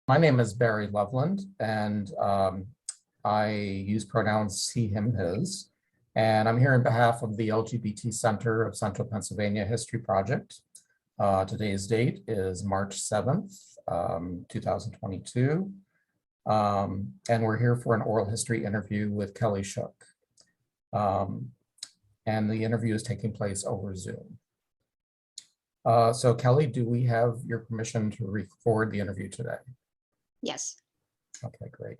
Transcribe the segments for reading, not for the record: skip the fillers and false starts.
My name is Barry Loveland, and I use pronouns he, him, his. And I'm here on behalf of the LGBT Center of Central Pennsylvania History Project. Today's date is March 7th, 2022. And we're here for an oral history interview with Kelly Shook. And the interview is taking place over Zoom. So Kelly, do we have your permission to record the interview today? Yes. Okay, great.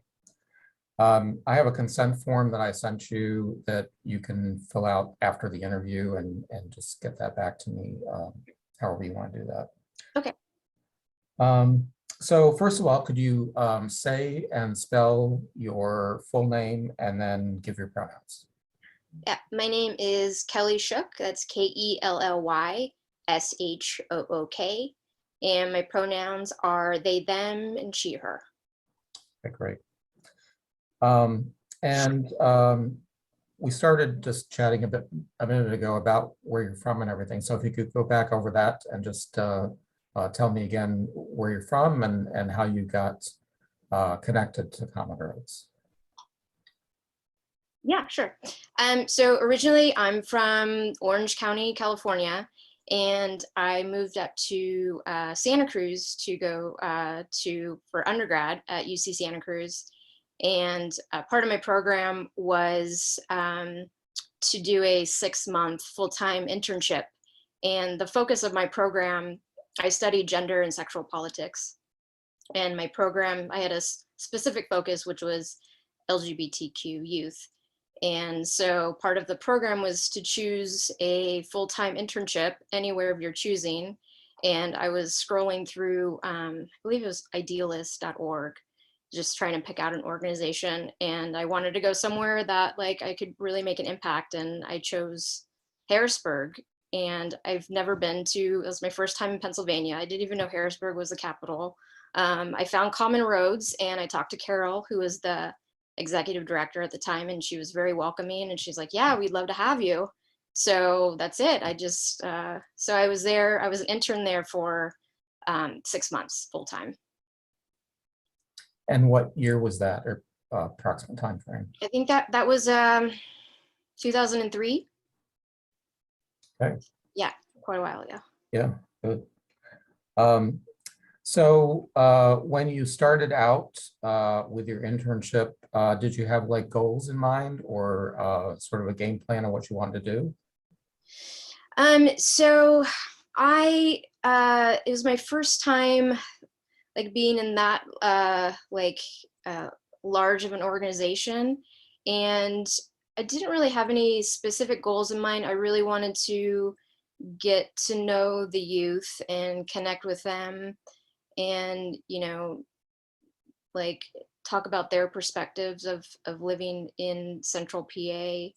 I have a consent form that I sent you that you can fill out after the interview and just get that back to me, however you want to do that. Okay. So first of all, could you say and spell your full name and then give your pronouns? Yeah, my name is Kelly Shook. That's Kellyshook. And my pronouns are they, them, and she, her. Okay, great. We started just chatting a minute ago about where you're from and everything. So if you could go back over that and just tell me again where you're from and how you got connected to Common Roots. Yeah, sure. So originally I'm from Orange County, California, and I moved up to Santa Cruz to go for undergrad at UC Santa Cruz. And part of my program was to do a 6-month full-time internship. And the focus of my program, I studied gender and sexual politics. And my program, I had a specific focus, which was LGBTQ youth. And so part of the program was to choose a full-time internship anywhere of your choosing. And I was scrolling through, I believe it was idealist.org, just trying to pick out an organization. And I wanted to go somewhere that like I could really make an impact. And I chose Harrisburg. And I've never been to, it was my first time in Pennsylvania. I didn't even know Harrisburg was the capital. I found Common Roads and I talked to Carol, who was the executive director at the time, and she was very welcoming, and she's like, yeah, we'd love to have you. So that's it. I just so I was there, I was an intern there for 6 months full time. And what year was that, or approximate time frame? I think that was 2003. Okay. Yeah, quite a while ago. Yeah, good. So when you started out with your internship, did you have like goals in mind or sort of a game plan on what you wanted to do? So it was my first time like being in that large of an organization, and I didn't really have any specific goals in mind. I really wanted to get to know the youth and connect with them, and like talk about their perspectives of living in central PA.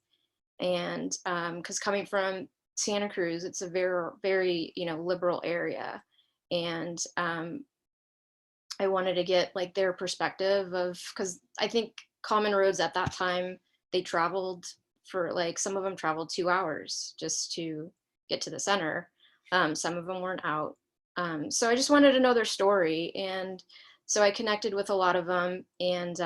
And because coming from Santa Cruz, it's a very liberal area, and I wanted to get like their perspective of, because I think Common Roads at that time, they traveled for like, some of them traveled 2 hours just to get to the center. Some of them weren't out. So I just wanted to know their story. And so I connected with a lot of them. And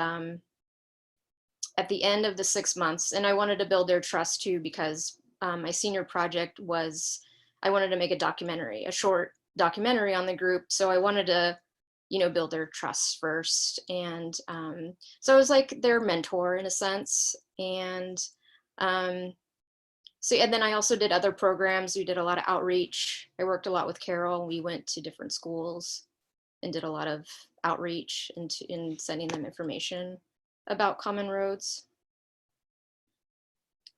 at the end of the 6 months, and I wanted to build their trust too, because my senior project was, I wanted to make a short documentary on the group. So I wanted to, build their trust first. And so I was like their mentor in a sense. And so, and then I also did other programs. We did a lot of outreach. I worked a lot with Carol. We went to different schools and did a lot of outreach in sending them information about Common Roads.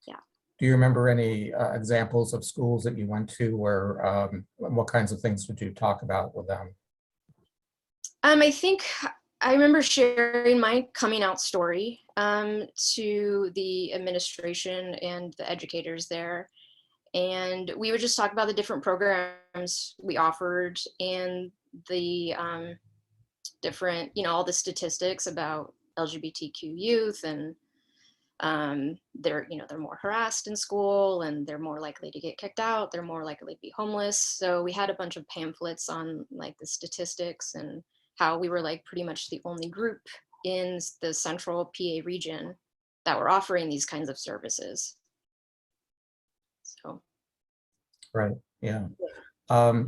Yeah. Do you remember any examples of schools that you went to where, what kinds of things would you talk about with them? I think I remember sharing my coming out story to the administration and the educators there. And we would just talk about the different programs we offered and the different, all the statistics about LGBTQ youth, and they're more harassed in school, and they're more likely to get kicked out. They're more likely to be homeless. So we had a bunch of pamphlets on like the statistics and how we were like pretty much the only group in the central PA region that were offering these kinds of services. So. Right, yeah. Yeah.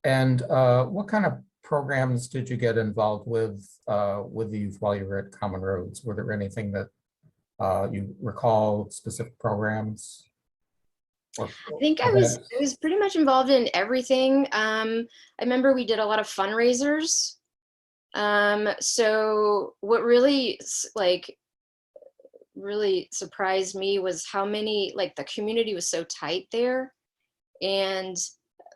And what kind of programs did you get involved with the youth while you were at Common Roads? Were there anything that you recall, specific programs? I think I was pretty much involved in everything. I remember we did a lot of fundraisers. So what really really surprised me was how many, like, the community was so tight there, and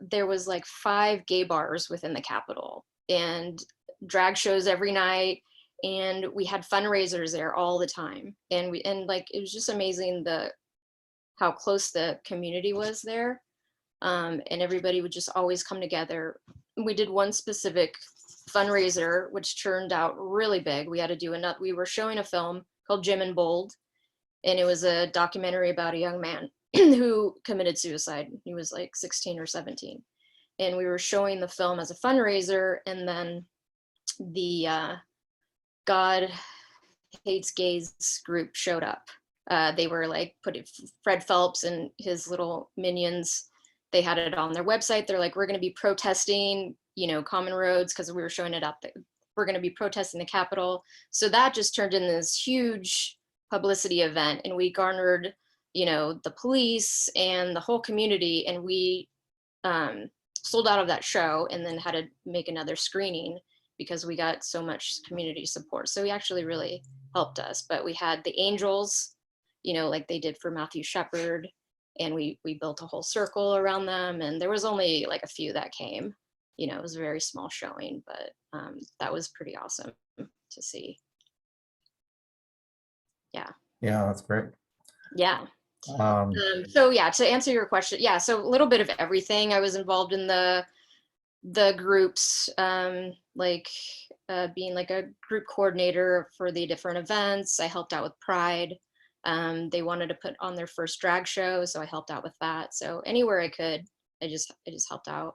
there was like 5 gay bars within the Capitol and drag shows every night, and we had fundraisers there all the time, and like it was just amazing how close the community was there, and everybody would just always come together. We did one specific fundraiser which turned out really big. We had to do we were showing a film called Jim and Bold, and it was a documentary about a young man who committed suicide. He was like 16 or 17. And we were showing the film as a fundraiser, and then the God Hates Gays group showed up. They were like Fred Phelps and his little minions. They had it on their website. They're like, we're going to be protesting, Common Roads, because we were showing it up. We're going to be protesting the Capitol. So that just turned into this huge publicity event, and we garnered, the police and the whole community, and we sold out of that show and then had to make another screening because we got so much community support. So we actually really helped us. But we had the Angels, like they did for Matthew Shepard, and we built a whole circle around them, and there was only like a few that came. It was a very small showing, but that was pretty awesome to see. Yeah. Yeah, that's great. Yeah. So yeah, to answer your question, yeah, so a little bit of everything. I was involved in the groups, like being like a group coordinator for the different events. I helped out with Pride. They wanted to put on their first drag show, so I helped out with that. So anywhere I could, I just helped out.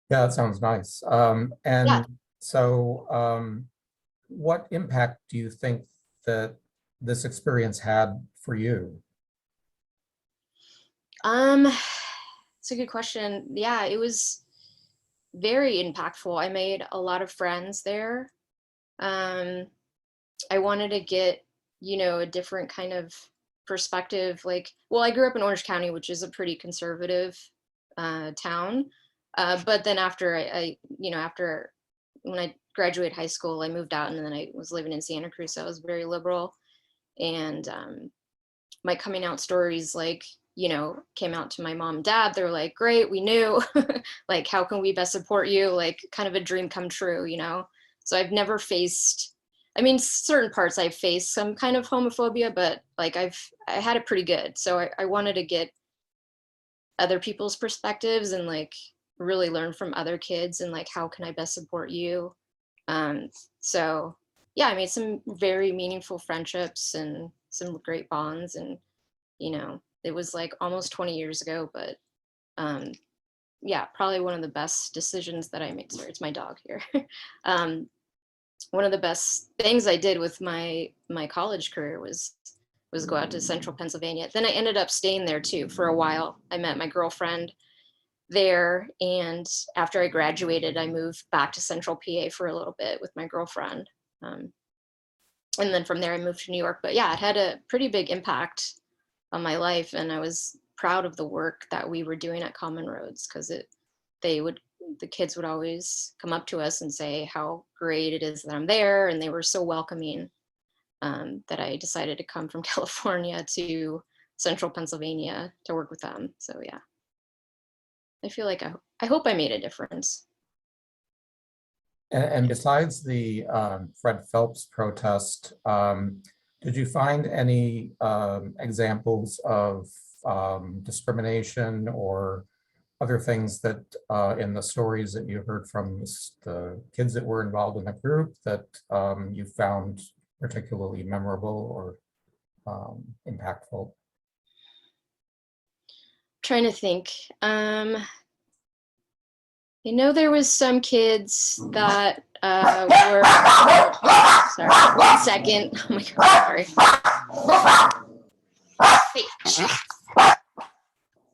Yeah, that sounds nice. And Yeah. so what impact do you think that this experience had for you? It's a good question. Yeah, it was very impactful. I made a lot of friends there. I wanted to get, a different kind of perspective. Like, well, I grew up in Orange County, which is a pretty conservative town. But then after after when I graduated high school, I moved out, and then I was living in Santa Cruz. So I was very liberal, and my coming out stories, like, came out to my mom and dad. They were like, great, we knew. Like, how can we best support you? Like, kind of a dream come true, So I've never faced, I mean, certain parts I've faced some kind of homophobia, but like I had it pretty good. So I wanted to get other people's perspectives and like really learn from other kids, and like, how can I best support you? So yeah, I made some very meaningful friendships and some great bonds, and it was like almost 20 years ago, but yeah, probably one of the best decisions that I made. Sorry, it's my dog here. One of the best things I did with my college career was go out to central Pennsylvania. Then I ended up staying there too for a while. I met my girlfriend there, and after I graduated, I moved back to central PA for a little bit with my girlfriend. And then from there I moved to New York. But yeah, it had a pretty big impact on my life, and I was proud of the work that we were doing at Common Roads, because the kids would always come up to us and say how great it is that I'm there, and they were so welcoming, that I decided to come from California to central Pennsylvania to work with them. So yeah, I feel like I hope I made a difference. And besides the Fred Phelps protest, did you find any examples of discrimination or other things that in the stories that you heard from the kids that were involved in the group that you found particularly memorable or impactful? Trying to think. I know there was some kids that were, sorry, 1 second. Oh my God, sorry. Hey,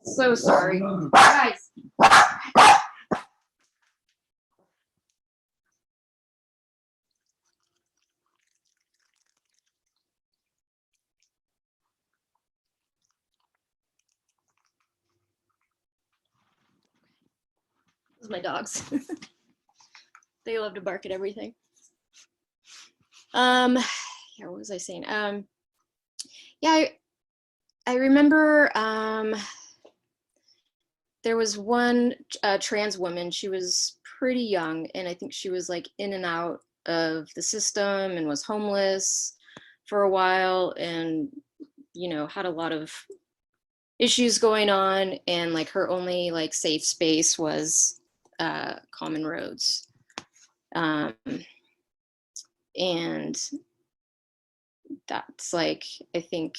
so sorry. Guys. Those are my dogs. They love to bark at everything. Yeah, what was I saying? Yeah, I remember there was one trans woman. She was pretty young, and I think she was like in and out of the system and was homeless for a while, and had a lot of issues going on, and like her only like safe space was Common Roads. And that's like, I think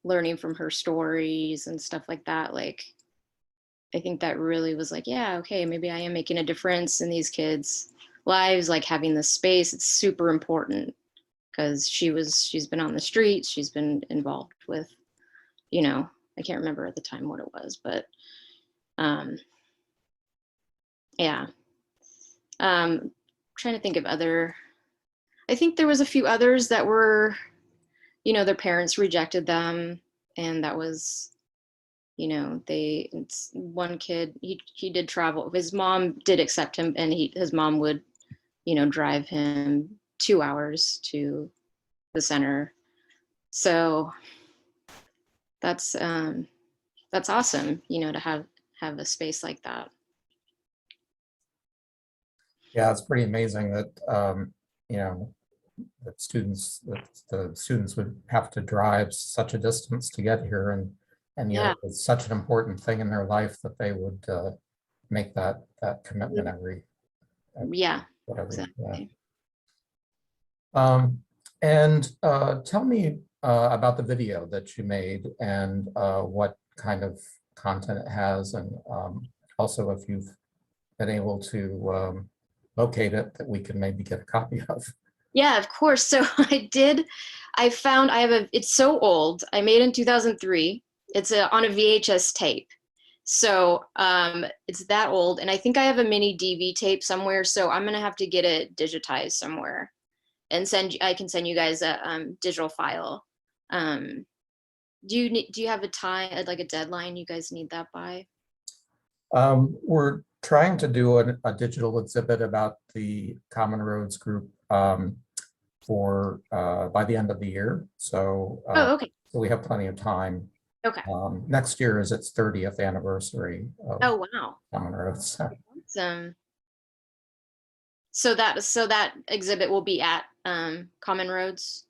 learning from her stories and stuff like that, like I think that really was like, yeah, okay, maybe I am making a difference in these kids' lives, like having this space. It's super important because she's been on the streets, she's been involved with, I can't remember at the time what it was, but yeah. Trying to think of other, I think there was a few others that were, their parents rejected them, and that was, it's one kid, he did travel, his mom did accept him, and his mom would, drive him 2 hours to the center. So that's awesome, to have a space like that. Yeah, it's pretty amazing that that the students would have to drive such a distance to get here, and yet Yeah. it's such an important thing in their life that they would make that commitment every Yeah, whatever. exactly. Yeah. And tell me about the video that you made, and what kind of content it has, and also if you've been able to locate it, that we can maybe get a copy of. Yeah, of course. So it's so old. I made it in 2003. It's on a VHS tape. So it's that old. And I think I have a mini DV tape somewhere. So I'm going to have to get it digitized somewhere and I can send you guys a digital file. Do you have a time, like a deadline you guys need that by? We're trying to do a digital exhibit about the Common Roads group for by the end of the year. So, Oh, okay. so we have plenty of time. Okay. Next year is its 30th anniversary of Oh, wow. Common Roads. Awesome. So that exhibit will be at Common Roads.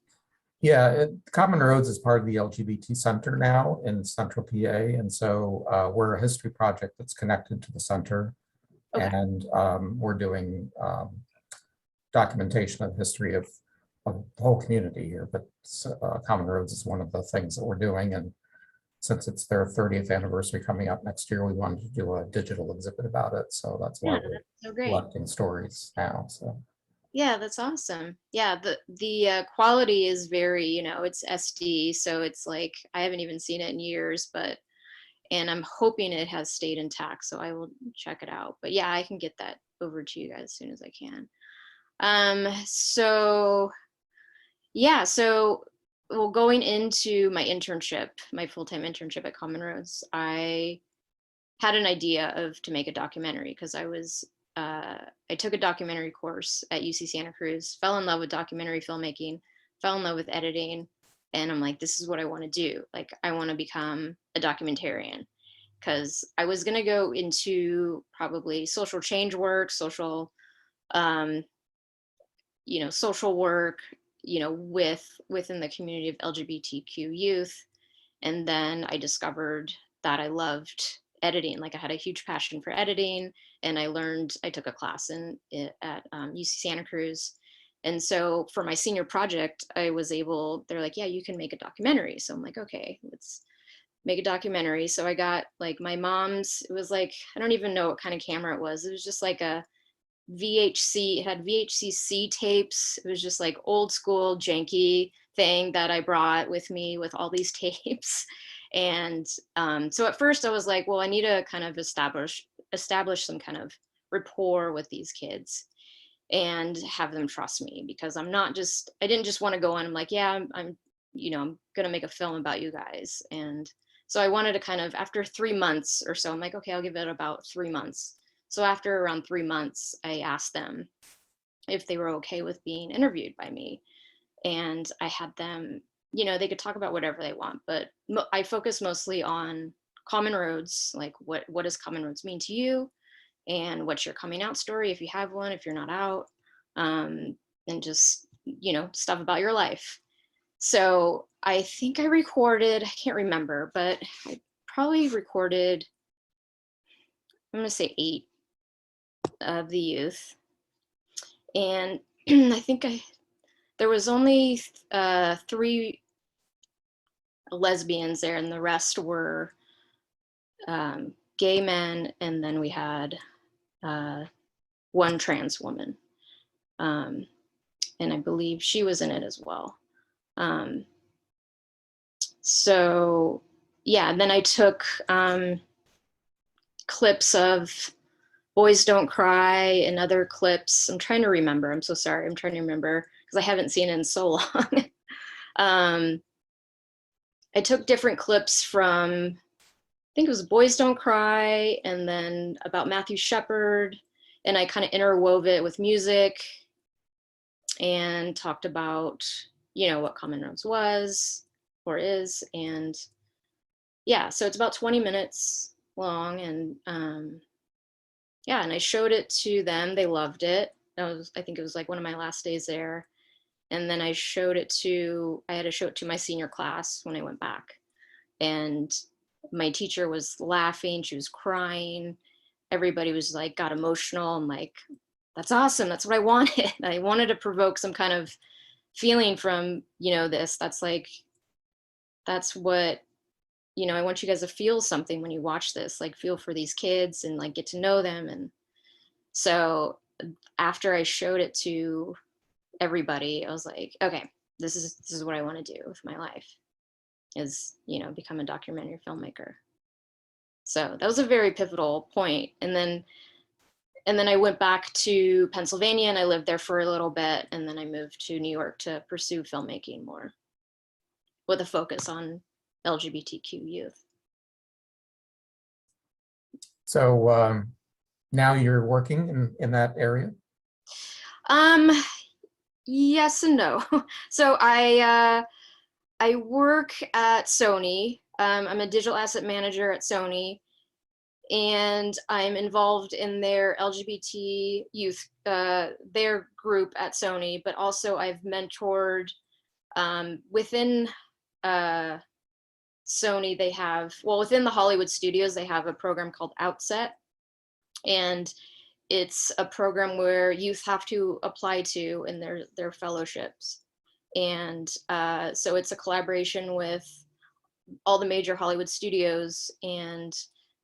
Yeah, Common Roads is part of the LGBT Center now in Central PA, and so we're a history project that's connected to the center, Okay. and we're doing documentation of history of the whole community here. But Common Roads is one of the things that we're doing, and since it's their 30th anniversary coming up next year, we wanted to do a digital exhibit about it. So that's why we're so great. collecting stories now. So. Yeah, that's awesome. Yeah, the quality is very, it's SD, so it's like I haven't even seen it in years, and I'm hoping it has stayed intact, so I will check it out. But yeah, I can get that over to you guys as soon as I can. So yeah, so well, going into my internship, my full-time internship at Common Roads, I had an idea to make a documentary because I took a documentary course at UC Santa Cruz, fell in love with documentary filmmaking, fell in love with editing, and I'm like, this is what I want to do. Like, I want to become a documentarian, because I was going to go into probably social change work, social work, within the community of LGBTQ youth. And then I discovered that I loved editing. Like, I had a huge passion for editing, and I took a class at UC Santa Cruz. And so for my senior project, they're like, yeah, you can make a documentary. So I'm like, okay, make a documentary. So I got like my mom's, it was like, I don't even know what kind of camera it was. It was just like a VHC, it had VHC tapes. It was just like old school janky thing that I brought with me with all these tapes. And so at first I was like, well, I need to kind of establish some kind of rapport with these kids and have them trust me, because I didn't just want to go in. I'm like, yeah, I'm I'm going to make a film about you guys. And so I wanted to kind of, after 3 months or so, I'm like, okay, I'll give it about 3 months. So after around 3 months, I asked them if they were okay with being interviewed by me. And I had them, they could talk about whatever they want, but I focus mostly on common roads, like what does common roads mean to you? And what's your coming out story, if you have one, if you're not out, and just, stuff about your life. So I think I recorded, I can't remember, but I probably recorded, I'm going to say 8 of the youth. And I think there was only 3 lesbians there, and the rest were gay men. And then we had 1 trans woman. And I believe she was in it as well. So yeah, and then I took clips of Boys Don't Cry and other clips. I'm trying to remember. I'm so sorry. I'm trying to remember because I haven't seen it in so long. I took different clips from, I think it was Boys Don't Cry, and then about Matthew Shepard, and I kind of interwove it with music and talked about, what Common Roads was or is. And yeah, so it's about 20 minutes long. And yeah, and I showed it to them. They loved it. I think it was like one of my last days there. And then I had to show it to my senior class when I went back. And my teacher was laughing, she was crying. Everybody was like, got emotional. I'm like, that's awesome. That's what I wanted. I wanted to provoke some kind of feeling from, this. That's what, I want you guys to feel something when you watch this, like feel for these kids and like get to know them. And so after I showed it to everybody, I was like, okay, this is what I want to do with my life, is, become a documentary filmmaker. So that was a very pivotal point. And then I went back to Pennsylvania and I lived there for a little bit. And then I moved to New York to pursue filmmaking more with a focus on LGBTQ youth. So now you're working in that area? Yes and no. So I work at Sony. I'm a digital asset manager at Sony, and I'm involved in their LGBT youth, their group at Sony, but also I've mentored within Sony. They have, within the Hollywood studios, they have a program called Outset. And it's a program where youth have to apply to in their fellowships. And so it's a collaboration with all the major Hollywood studios. And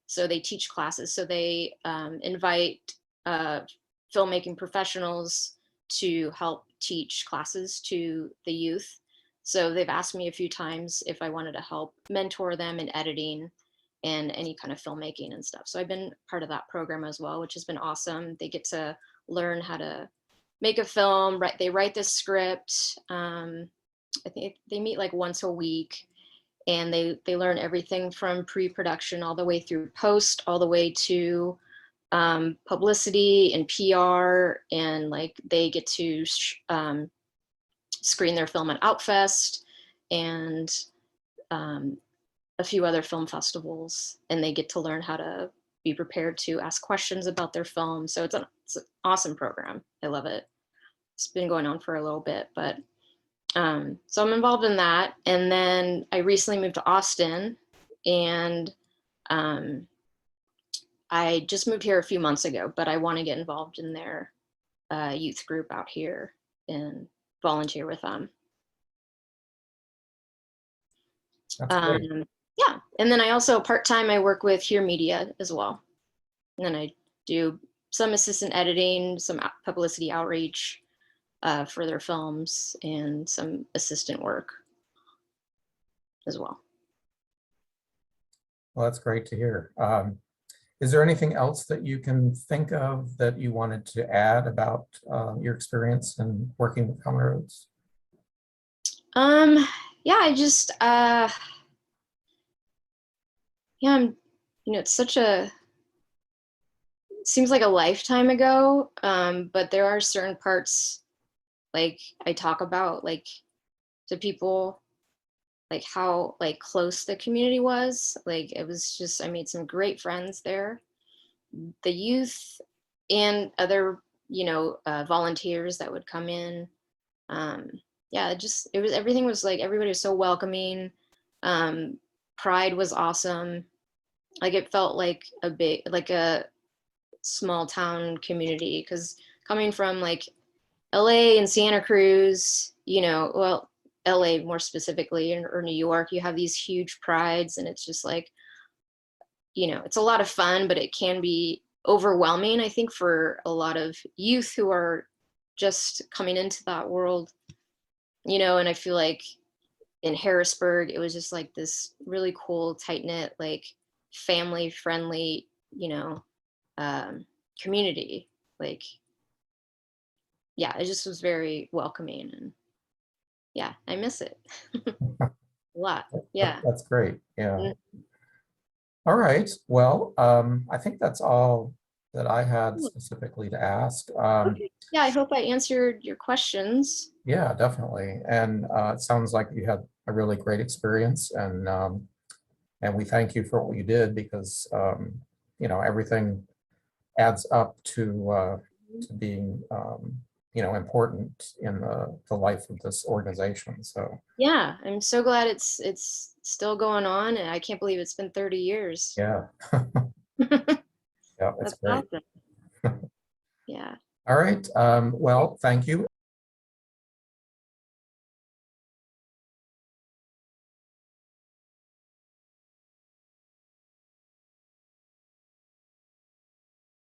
so they teach classes. So they invite filmmaking professionals to help teach classes to the youth. So they've asked me a few times if I wanted to help mentor them in editing and any kind of filmmaking and stuff. So I've been part of that program as well, which has been awesome. They get to learn how to make a film, they write the script. I think they meet like once a week, and they learn everything from pre-production all the way through post, all the way to publicity and PR, and like they get to screen their film at Outfest and a few other film festivals, and they get to learn how to be prepared to ask questions about their film. So it's an awesome program. I love it. It's been going on for a little bit, but so I'm involved in that. And then I recently moved to Austin, and I just moved here a few months ago, but I want to get involved in their youth group out here and volunteer with them. That's great. Yeah, And then I also part-time, I work with Here Media as well. And then I do some assistant editing, some publicity outreach for their films, and some assistant work as well. Well, that's great to hear. Is there anything else that you can think of that you wanted to add about your experience in working with Common Roads? Yeah, I just yeah, it's such a, it seems like a lifetime ago, but there are certain parts like I talk about like to people, like how like close the community was. Like it was just, I made some great friends there. The youth and other, volunteers that would come in. Yeah, it was, everything was like, everybody was so welcoming. Pride was awesome. Like it felt like like a small town community, because coming from like LA and Santa Cruz, well, LA more specifically, or New York, you have these huge prides, and it's just like, it's a lot of fun, but it can be overwhelming, I think, for a lot of youth who are just coming into that world, and I feel like in Harrisburg, it was just like this really cool, tight knit, like family friendly, community. Like, yeah, it just was very welcoming, and yeah, I miss it a lot. Yeah. That's great. Yeah. Mm. All right. Well, I think that's all that I had specifically to ask. Okay. Yeah, I hope I answered your questions. Yeah, definitely. And it sounds like you had a really great experience, and we thank you for what you did, because everything adds up to being important in the life of this organization. So Yeah, I'm so glad it's still going on, and I can't believe it's been 30 years. yeah, yeah, it's That's great. awesome. Yeah. All right. Well, thank you.